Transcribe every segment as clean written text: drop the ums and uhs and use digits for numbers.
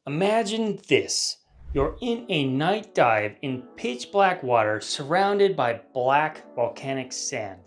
Imagine this. You're in a night dive in pitch black water surrounded by black volcanic sand.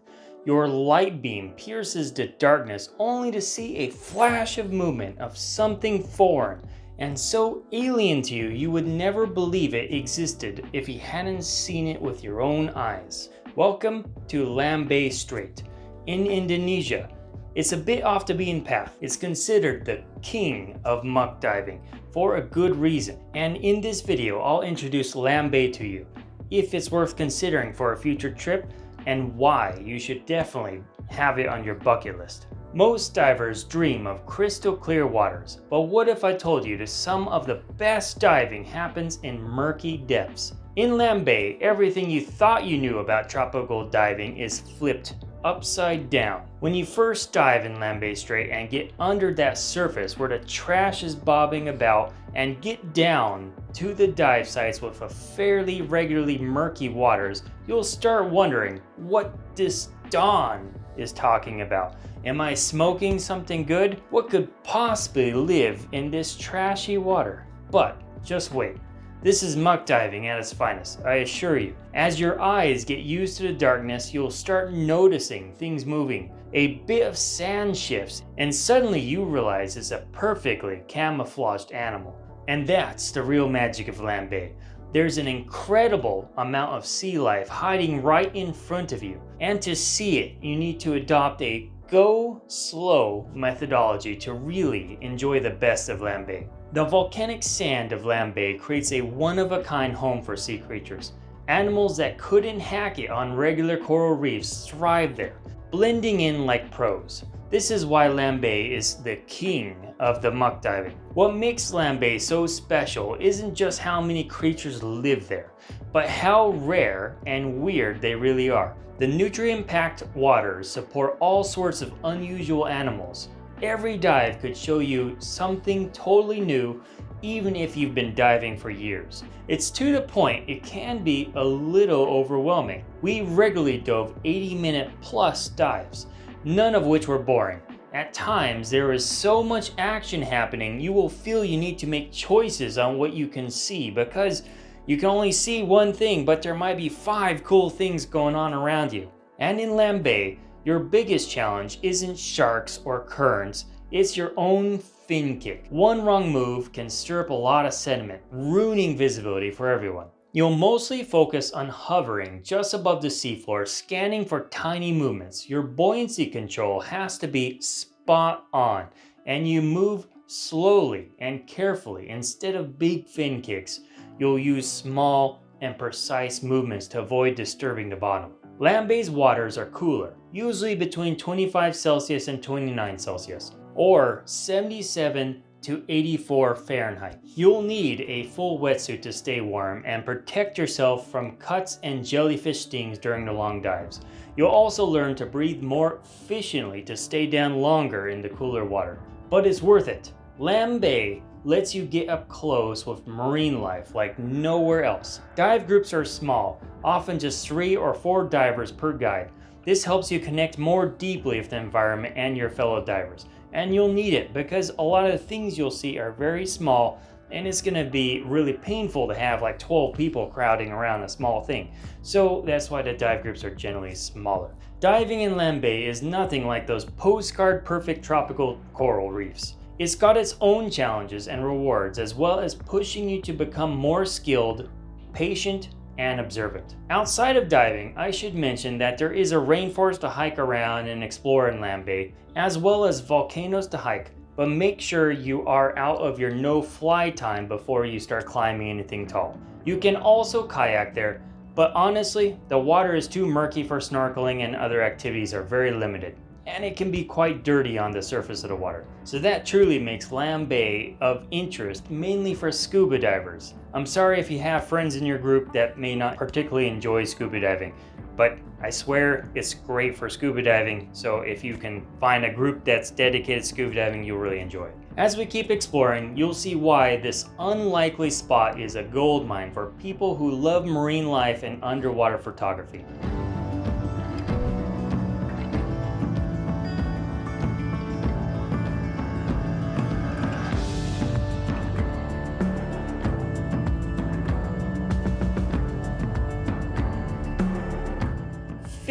Your light beam pierces the darkness only to see a flash of movement of something foreign and so alien to you you would never believe it existed if you hadn't seen it with your own eyes. Welcome to Lembeh Strait in Indonesia. It's a bit off the beaten path. It's considered the king of muck diving for a good reason. And in this video, I'll introduce Lembeh to you, if it's worth considering for a future trip, and why you should definitely have it on your bucket list. Most divers dream of crystal clear waters, but what if I told you that some of the best diving happens in murky depths? In Lembeh, everything you thought you knew about tropical diving is flipped upside down. When you first dive in Lembeh Strait and get under that surface where the trash is bobbing about and get down to the dive sites with a fairly regularly murky waters, you'll start wondering what this Dawn is talking about. Am I smoking something good? What could possibly live in this trashy water? But just wait. This is muck diving at its finest, I assure you. As your eyes get used to the darkness, you'll start noticing things moving. A bit of sand shifts, and suddenly you realize it's a perfectly camouflaged animal. And that's the real magic of Lembeh. There's an incredible amount of sea life hiding right in front of you. And to see it, you need to adopt a go slow methodology to really enjoy the best of Lembeh. The volcanic sand of Lembeh creates a one-of-a-kind home for sea creatures. Animals that couldn't hack it on regular coral reefs thrive there, blending in like pros. This is why Lembeh is the king of the muck diving. What makes Lembeh so special isn't just how many creatures live there, but how rare and weird they really are. The nutrient-packed waters support all sorts of unusual animals. Every dive could show you something totally new, even if you've been diving for years. It's to the point it can be a little overwhelming. We regularly dove 80-minute plus dives, none of which were boring. At times, there is so much action happening, you will feel you need to make choices on what you can see because you can only see one thing, but there might be 5 cool things going on around you. And in Lembeh, your biggest challenge isn't sharks or currents, it's your own fin kick. One wrong move can stir up a lot of sediment, ruining visibility for everyone. You'll mostly focus on hovering just above the seafloor, scanning for tiny movements. Your buoyancy control has to be spot on, and you move slowly and carefully. Instead of big fin kicks, you'll use small and precise movements to avoid disturbing the bottom. Lembeh's waters are cooler, usually between 25 Celsius and 29 Celsius, or 77 to 84 Fahrenheit. You'll need a full wetsuit to stay warm and protect yourself from cuts and jellyfish stings during the long dives. You'll also learn to breathe more efficiently to stay down longer in the cooler water. But it's worth it. Lembeh lets you get up close with marine life like nowhere else. Dive groups are small, often just 3 or 4 divers per guide. This helps you connect more deeply with the environment and your fellow divers. And you'll need it because a lot of the things you'll see are very small and it's going to be really painful to have like 12 people crowding around a small thing. So that's why the dive groups are generally smaller. Diving in Lembeh is nothing like those postcard perfect tropical coral reefs. It's got its own challenges and rewards, as well as pushing you to become more skilled, patient, and observant. Outside of diving, I should mention that there is a rainforest to hike around and explore in Lembeh, as well as volcanoes to hike, but make sure you are out of your no-fly time before you start climbing anything tall. You can also kayak there, but honestly, the water is too murky for snorkeling and other activities are very limited. And it can be quite dirty on the surface of the water. So that truly makes Lembeh of interest mainly for scuba divers. I'm sorry if you have friends in your group that may not particularly enjoy scuba diving, but I swear it's great for scuba diving, so if you can find a group that's dedicated to scuba diving, you'll really enjoy it. As we keep exploring, you'll see why this unlikely spot is a goldmine for people who love marine life and underwater photography.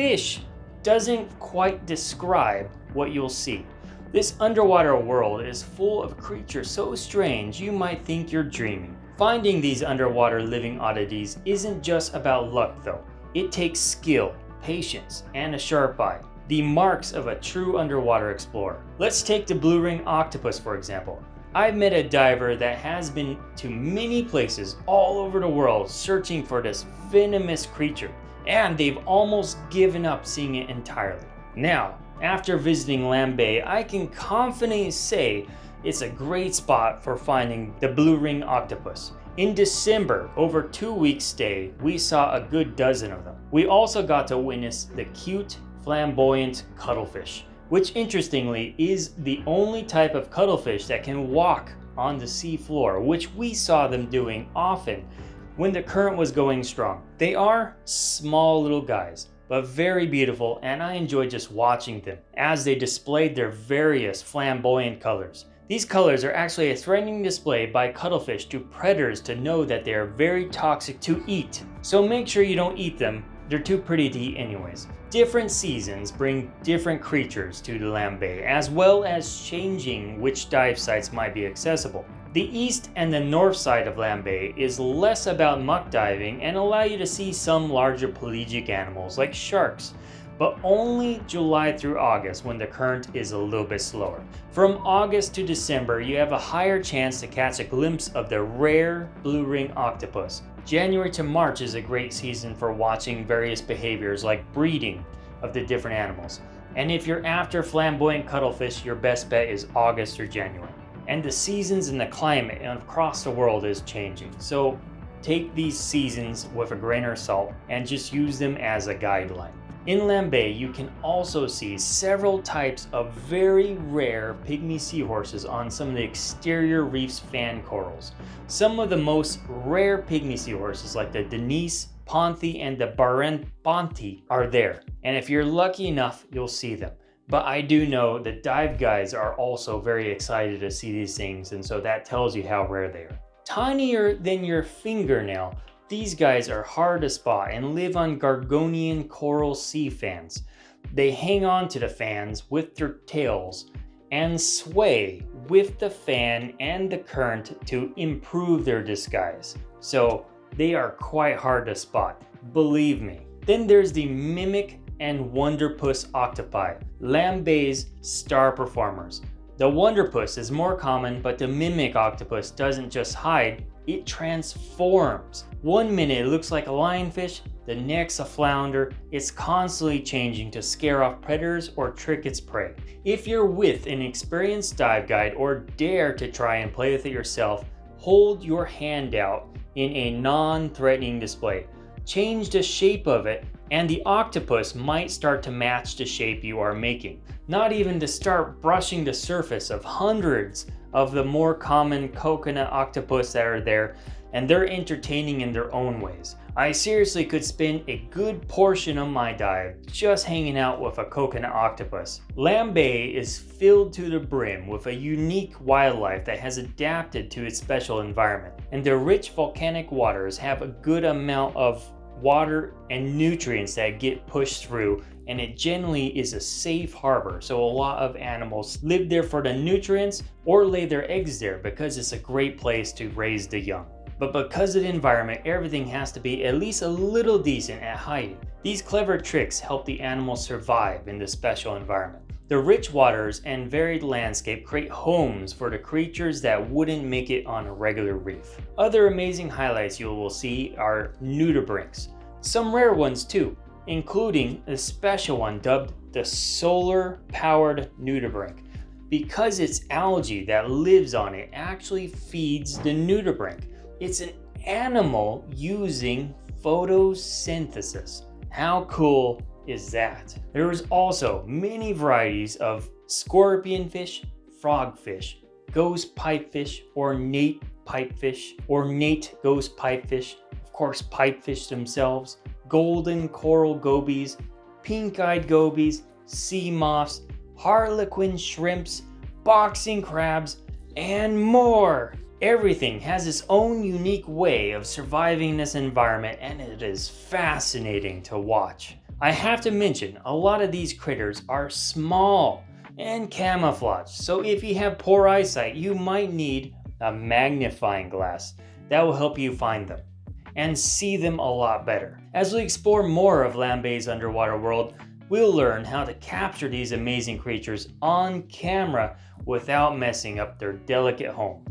fish doesn't quite describe what you'll see. This underwater world is full of creatures so strange you might think you're dreaming. Finding these underwater living oddities isn't just about luck though. It takes skill, patience, and a sharp eye. The marks of a true underwater explorer. Let's take the blue ring octopus for example. I've met a diver that has been to many places all over the world searching for this venomous creature, and they've almost given up seeing it entirely. Now, after visiting Lembeh, I can confidently say it's a great spot for finding the blue ring octopus. In December, over 2 weeks stay, we saw a good dozen of them. We also got to witness the cute, flamboyant cuttlefish, which interestingly is the only type of cuttlefish that can walk on the sea floor, which we saw them doing often when the current was going strong. They are small little guys, but very beautiful, and I enjoyed just watching them as they displayed their various flamboyant colors. These colors are actually a threatening display by cuttlefish to predators to know that they are very toxic to eat. So make sure you don't eat them, they're too pretty to eat anyways. Different seasons bring different creatures to the Lembeh, as well as changing which dive sites might be accessible. The east and the north side of Lembeh is less about muck diving and allow you to see some larger pelagic animals like sharks, but only July through August when the current is a little bit slower. From August to December, you have a higher chance to catch a glimpse of the rare blue ring octopus. January to March is a great season for watching various behaviors like breeding of the different animals. And if you're after flamboyant cuttlefish, your best bet is August or January. And the seasons and the climate across the world is changing. So take these seasons with a grain of salt and just use them as a guideline. In Lembeh, you can also see several types of very rare pygmy seahorses on some of the exterior reef's fan corals. Some of the most rare pygmy seahorses like the Denise, Ponthi, and the Ponthi are there. And if you're lucky enough, you'll see them. But I do know the dive guides are also very excited to see these things, and so that tells you how rare they are. Tinier than your fingernail, these guys are hard to spot and live on Gorgonian coral sea fans. They hang on to the fans with their tails and sway with the fan and the current to improve their disguise. So they are quite hard to spot, believe me. Then there's the mimic and wonderpuss octopi, Lembeh's star performers. The wonderpuss is more common, but the mimic octopus doesn't just hide, it transforms. 1 minute it looks like a lionfish, the next a flounder. It's constantly changing to scare off predators or trick its prey. If you're with an experienced dive guide or dare to try and play with it yourself, hold your hand out in a non-threatening display. Change the shape of it and the octopus might start to match the shape you are making. Not even to start brushing the surface of hundreds of the more common coconut octopus that are there, and they're entertaining in their own ways. I seriously could spend a good portion of my dive just hanging out with a coconut octopus. Lembeh is filled to the brim with a unique wildlife that has adapted to its special environment, and the rich volcanic waters have a good amount of water and nutrients that get pushed through, and it generally is a safe harbor, so a lot of animals live there for the nutrients or lay their eggs there because it's a great place to raise the young. But because of the environment, everything has to be at least a little decent at hiding. These clever tricks help the animals survive in this special environment. The rich waters and varied landscape create homes for the creatures that wouldn't make it on a regular reef. Other amazing highlights you will see are nudibranchs, some rare ones too, including a special one dubbed the solar-powered nudibranch, because its algae that lives on it actually feeds the nudibranch. It's an animal using photosynthesis. How cool is that? There is also many varieties of scorpionfish, frogfish, ghost pipefish, ornate pipefish, ornate ghost pipefish, of course pipefish themselves, golden coral gobies, pink-eyed gobies, sea moths, harlequin shrimps, boxing crabs, and more. Everything has its own unique way of surviving this environment, and it is fascinating to watch. I have to mention, a lot of these critters are small and camouflaged, so if you have poor eyesight, you might need a magnifying glass that will help you find them and see them a lot better. As we explore more of Lembeh's underwater world, we'll learn how to capture these amazing creatures on camera without messing up their delicate home.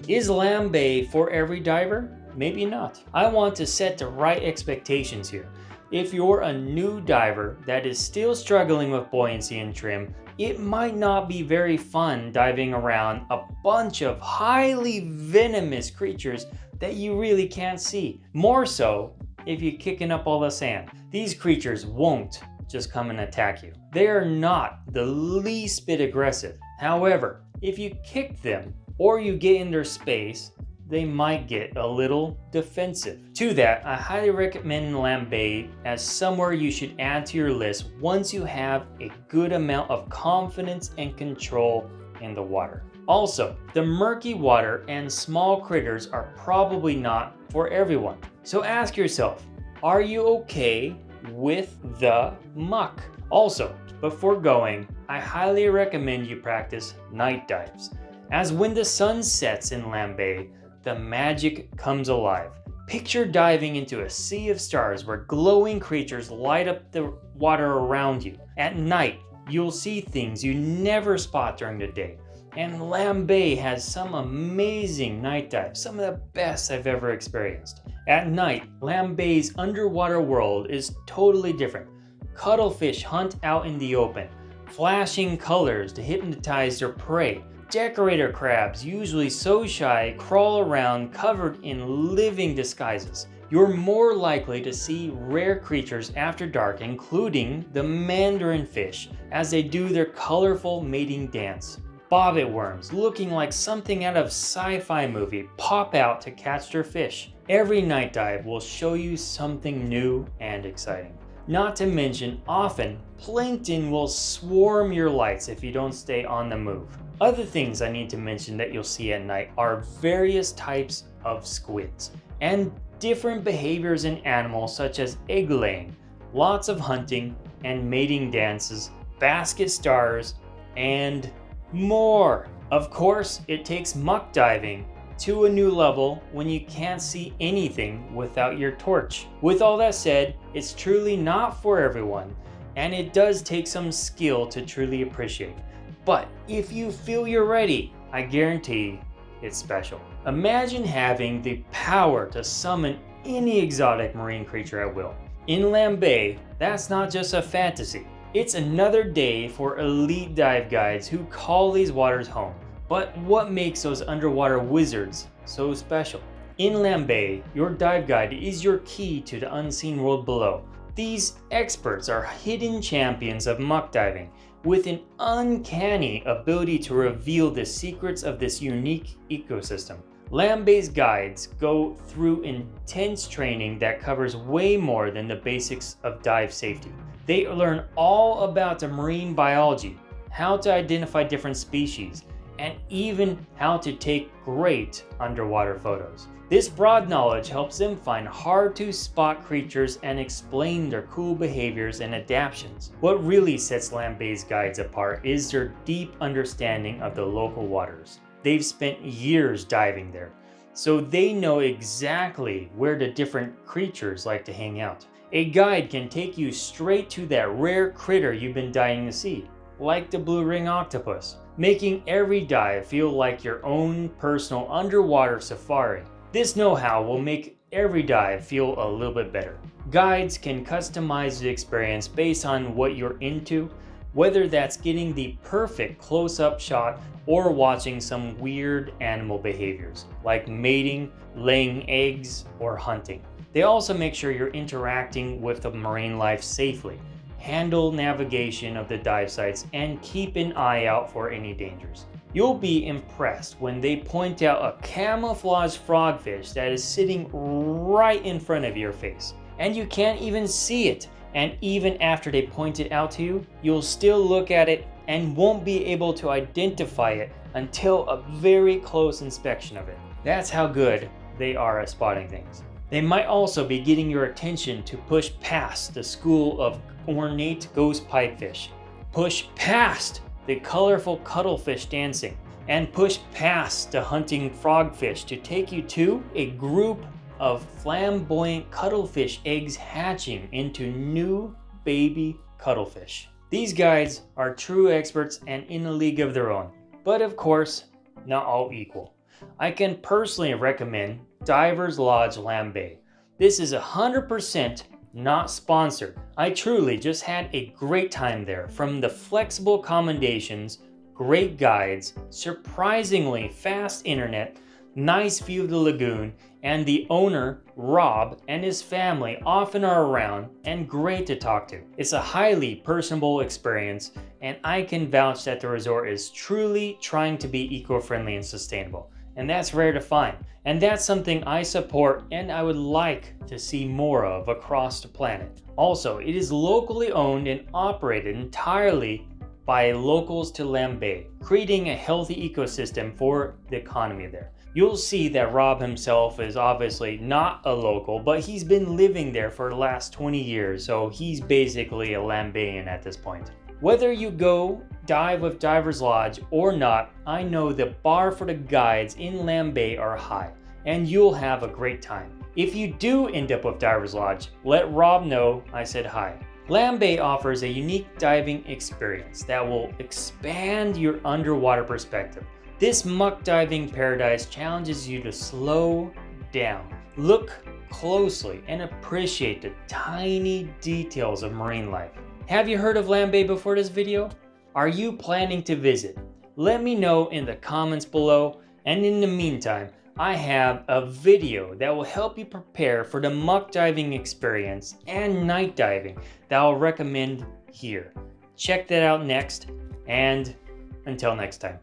Is Lembeh for every diver? Maybe not. I want to set the right expectations here. If you're a new diver that is still struggling with buoyancy and trim, it might not be very fun diving around a bunch of highly venomous creatures that you really can't see. More so if you're kicking up all the sand. These creatures won't just come and attack you. They are not the least bit aggressive. However, if you kick them or you get in their space, they might get a little defensive. To that, I highly recommend Lembeh as somewhere you should add to your list once you have a good amount of confidence and control in the water. Also, the murky water and small critters are probably not for everyone. So ask yourself, are you okay with the muck? Also, before going, I highly recommend you practice night dives, as when the sun sets in Lembeh, the magic comes alive. Picture diving into a sea of stars where glowing creatures light up the water around you. At night, you'll see things you never spot during the day. And Lembeh has some amazing night dives, some of the best I've ever experienced. At night, Lembeh's underwater world is totally different. Cuttlefish hunt out in the open, flashing colors to hypnotize their prey. Decorator crabs, usually so shy, crawl around covered in living disguises. You're more likely to see rare creatures after dark, including the mandarin fish, as they do their colorful mating dance. Bobbit worms, looking like something out of sci-fi movie, pop out to catch their fish. Every night dive will show you something new and exciting. Not to mention, often, plankton will swarm your lights if you don't stay on the move. Other things I need to mention that you'll see at night are various types of squids and different behaviors in animals such as egg laying, lots of hunting and mating dances, basket stars, and more. Of course, it takes muck diving to a new level when you can't see anything without your torch. With all that said, it's truly not for everyone, and it does take some skill to truly appreciate. But if you feel you're ready, I guarantee it's special. Imagine having the power to summon any exotic marine creature at will. In Lembeh, that's not just a fantasy. It's another day for elite dive guides who call these waters home. But what makes those underwater wizards so special? In Lembeh, your dive guide is your key to the unseen world below. These experts are hidden champions of muck diving with an uncanny ability to reveal the secrets of this unique ecosystem. Lembeh's guides go through intense training that covers way more than the basics of dive safety. They learn all about the marine biology, how to identify different species, and even how to take great underwater photos. This broad knowledge helps them find hard to spot creatures and explain their cool behaviors and adaptations. What really sets Lembeh's guides apart is their deep understanding of the local waters. They've spent years diving there, so they know exactly where the different creatures like to hang out. A guide can take you straight to that rare critter you've been dying to see, like the blue ring octopus, making every dive feel like your own personal underwater safari. This know-how will make every dive feel a little bit better. Guides can customize the experience based on what you're into, whether that's getting the perfect close-up shot or watching some weird animal behaviors, like mating, laying eggs, or hunting. They also make sure you're interacting with the marine life safely, handle navigation of the dive sites, and keep an eye out for any dangers. You'll be impressed when they point out a camouflaged frogfish that is sitting right in front of your face, and you can't even see it. And even after they point it out to you, you'll still look at it and won't be able to identify it until a very close inspection of it. That's how good they are at spotting things. They might also be getting your attention to push past the school of ornate ghost pipefish, push past the colorful cuttlefish dancing, and push past the hunting frogfish to take you to a group of flamboyant cuttlefish eggs hatching into new baby cuttlefish. These guides are true experts and in a league of their own, but of course, not all equal. I can personally recommend Divers Lodge Lembeh. This is 100% not sponsored. I truly just had a great time there. From the flexible accommodations, great guides, surprisingly fast internet, nice view of the lagoon, and the owner, Rob, and his family often are around and great to talk to. It's a highly personable experience, and I can vouch that the resort is truly trying to be eco-friendly and sustainable. And that's rare to find. And that's something I support and I would like to see more of across the planet. Also, it is locally owned and operated entirely by locals to Lembeh, creating a healthy ecosystem for the economy there. You'll see that Rob himself is obviously not a local, but he's been living there for the last 20 years, so he's basically a Lembeyan at this point. Whether you go dive with Divers Lodge or not, I know the bar for the guides in Lembeh are high, and you'll have a great time. If you do end up with Divers Lodge, let Rob know I said hi. Lembeh offers a unique diving experience that will expand your underwater perspective. This muck diving paradise challenges you to slow down, look closely, and appreciate the tiny details of marine life. Have you heard of Lembeh before this video? Are you planning to visit? Let me know in the comments below, and in the meantime, I have a video that will help you prepare for the muck diving experience and night diving that I'll recommend here. Check that out next, and until next time.